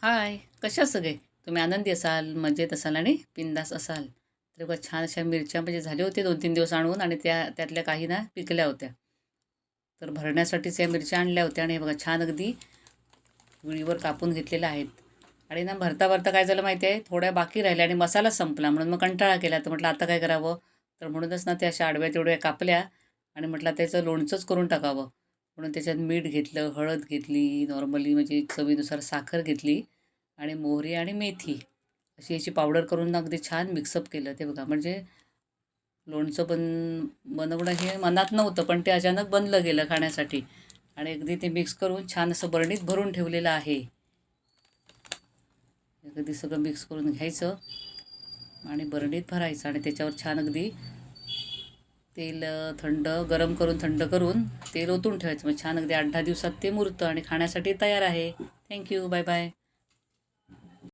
हाय, कशा सगळे? तुम्ही आनंदी असाल, मजेत असाल आणि बिंदास असाल. तर बघा छान अशा मिरच्या म्हणजे झाले होते 2-3 दिवस आणून आणि त्यातल्या काही ना पिकल्या होत्या. तर भरण्यासाठीच या मिरच्या आणल्या होत्या आणि हे बघा छान अगदी विळीवर कापून घेतलेल्या आहेत. आणि ना भरता-भरता काय झालं माहिती आहे, थोड्या बाकी राहिल्या आणि मसाला संपला म्हणून मग कंटाळा केला. तर म्हटलं आता काय करावं? तर म्हणूनच ना त्या अशा आडव्या-तेवढ्या कापल्या आणि म्हटलं त्याचं लोणचंच करून टाकावं. म्हणून त्याच्यात मीठ घेतलं, हळद घेतली, नॉर्मली म्हणजे चवीनुसार साखर घेतली आणि मोहरी आणि मेथी अशी याची पावडर करून ना अगदी छान मिक्सअप केलं. ते बघा म्हणजे लोणचं बनवणं हे मनात नव्हतं, पण ते अचानक बनलं गेलं खाण्यासाठी आणि अगदी ते मिक्स करून छान असं बरणीत भरून ठेवलेलं आहे. अगदी सगळं मिक्स करून घ्यायचं आणि बरणीत भरायचं आणि त्याच्यावर छान अगदी तेल गरम करून थंड करून तेल ओतून ठेवायचं. मग छान अगदी 8-10 दिवसात ते मुरतं आणि खाण्यासाठी तयार आहे. थँक्यू. Bye bye.